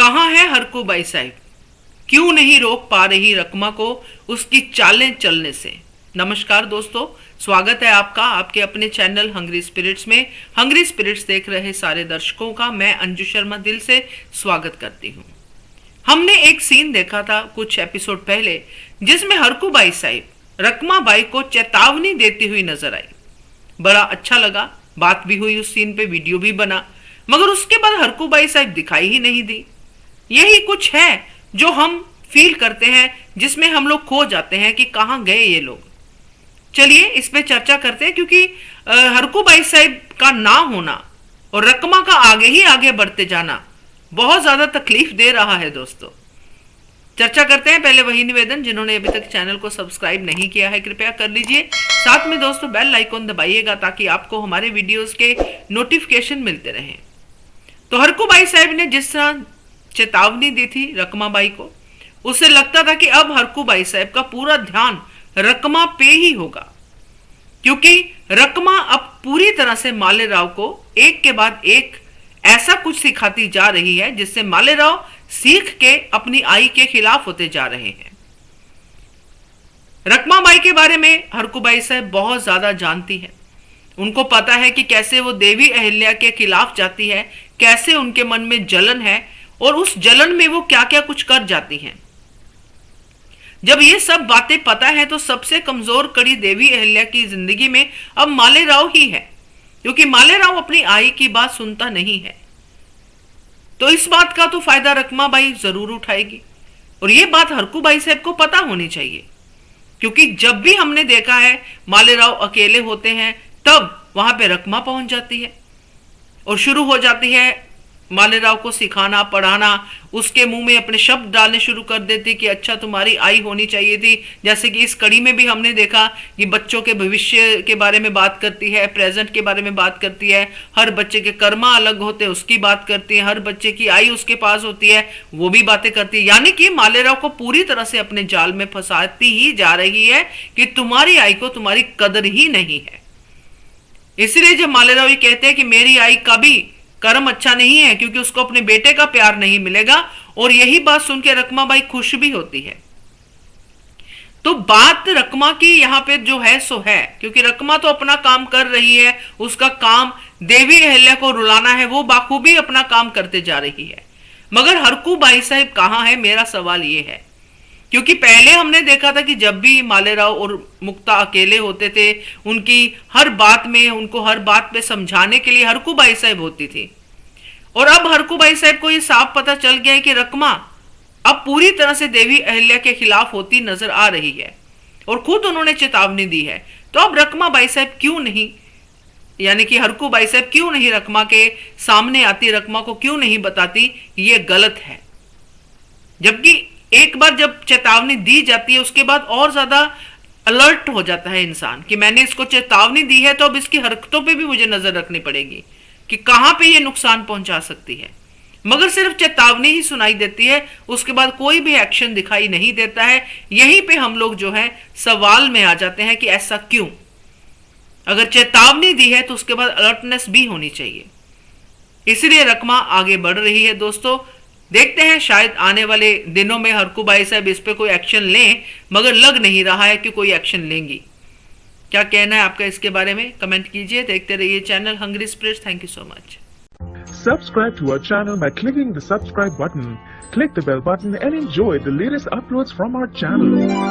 कहाँ है हरकू बाई साहिब? क्यों नहीं रोक पा रही रकमा को उसकी चालें चलने से? नमस्कार दोस्तों, स्वागत है आपका आपके अपने चैनल हंग्री स्पिरिट्स में। हंग्री स्पिरिट्स देख रहे सारे दर्शकों का मैं अंजू शर्मा दिल से स्वागत करती हूँ। हमने एक सीन देखा था कुछ एपिसोड पहले जिसमें हरकू बाई साहिब रकमा बाई को चेतावनी देती हुई नजर आई। बड़ा अच्छा लगा, बात भी हुई उस सीन पे, वीडियो भी बना, मगर उसके बाद हरकू बाई साहिब दिखाई ही नहीं दी। यही कुछ है जो हम फील करते हैं, जिसमें हम लोग खो जाते हैं कि कहाँ गए ये लोग। चलिए इस पे चर्चा करते हैं, क्योंकि हरकू बाई साहिब का ना होना और रकमा का आगे ही आगे बढ़ते जाना बहुत ज्यादा तकलीफ दे रहा है। दोस्तों चर्चा करते हैं। पहले वही निवेदन, जिन्होंने अभी तक चैनल को सब्सक्राइब नहीं किया है कृपया कर लीजिए। साथ में दोस्तों बेल आइकॉन दबाइएगा ताकि आपको हमारे वीडियोस के नोटिफिकेशन मिलते रहें। तो हरकू बाई साहिब ने जिस तरह चेतावनी दी थी रकमा बाई को, उससे लगता था कि अब हरकू बाई साहिब का पूरा ध्यान रकमा पे ही होगा, क्योंकि रकमा अब पूरी तरह से मालेराव को एक के बाद एक ऐसा कुछ सिखाती जा रही है जिससे मालेराव सीख के अपनी आई के खिलाफ होते जा रहे हैं। रकमा बाई के बारे में हरकू बाई साहिब बहुत ज्यादा जानती है। उनको पता है कि कैसे वो देवी अहिल्या के खिलाफ जाती है, कैसे उनके मन में जलन है और उस जलन में वो क्या क्या कुछ कर जाती हैं। जब ये सब बातें पता है तो सबसे कमजोर कड़ी देवी अहिल्या की जिंदगी में अब मालेराव ही है, क्योंकि मालेराव अपनी आई की बात सुनता नहीं है। तो इस बात का तो फायदा रकमा बाई जरूर उठाएगी और ये बात हरकू बाई साहब को पता होनी चाहिए, क्योंकि जब भी हमने देखा है मालेराव अकेले होते हैं तब वहां पे रकमा पहुंच जाती है और शुरू हो जाती है मालेराव को सिखाना पढ़ाना, उसके मुंह में अपने शब्द डालने शुरू कर देती कि अच्छा तुम्हारी आई होनी चाहिए थी। जैसे कि इस कड़ी में भी हमने देखा कि बच्चों के भविष्य के बारे में बात करती है, प्रेजेंट के बारे में बात करती है, हर बच्चे के कर्मा अलग होते हैं उसकी बात करती है, हर बच्चे की आई उसके पास होती है वो भी बातें करती है। यानी कि मालेराव को पूरी तरह से अपने जाल में फंसाती ही जा रही है कि तुम्हारी आई को तुम्हारी कदर ही नहीं है। इसलिए जब मालेराव ये कहते हैं कि मेरी आई का भी कर्म अच्छा नहीं है क्योंकि उसको अपने बेटे का प्यार नहीं मिलेगा, और यही बात सुन के रकमा बाई खुश भी होती है। तो बात रकमा की यहां पे जो है सो है, क्योंकि रकमा तो अपना काम कर रही है, उसका काम देवी अहिल्या को रुलाना है, वो बाखूबी अपना काम करते जा रही है। मगर हरकू बाई साहिब कहां है, मेरा सवाल ये है। क्योंकि पहले हमने देखा था कि जब भी मालेराव और मुक्ता अकेले होते थे, उनकी हर बात में, उनको हर बात पे समझाने के लिए हरकू बाई साहिब होती थी। और अब हरकू बाई साहिब को ये साफ पता चल गया है कि रकमा अब पूरी तरह से देवी अहिल्या के खिलाफ होती नजर आ रही है और खुद उन्होंने चेतावनी दी है। तो अब रकमा बाई साहिब क्यों नहीं, यानी कि हरकू बाई साहिब क्यों नहीं रकमा के सामने आती, रकमा को क्यों नहीं बताती ये गलत है। जबकि एक बार जब चेतावनी दी जाती है उसके बाद और ज्यादा अलर्ट हो जाता है इंसान कि मैंने इसको चेतावनी दी है तो अब इसकी हरकतों पे भी मुझे नजर रखनी पड़ेगी कि कहां पे ये नुकसान पहुंचा सकती है। मगर सिर्फ चेतावनी ही सुनाई देती है, उसके बाद कोई भी एक्शन दिखाई नहीं देता है। यहीं पे हम लोग जो है सवाल में आ जाते हैं कि ऐसा क्यों। अगर चेतावनी दी है तो उसके बाद अलर्टनेस भी होनी चाहिए। इसलिए रकमा आगे बढ़ रही है। दोस्तों देखते हैं शायद आने वाले दिनों में हरकू बाई साहब इस पे कोई एक्शन लें, मगर लग नहीं रहा है कि कोई एक्शन लेंगी। क्या कहना है आपका इसके बारे में, कमेंट कीजिए। देखते रहिए channel hungry spirits. Thank you so much. Subscribe to our channel by clicking the subscribe button. Click the bell button and enjoy the latest uploads from our channel.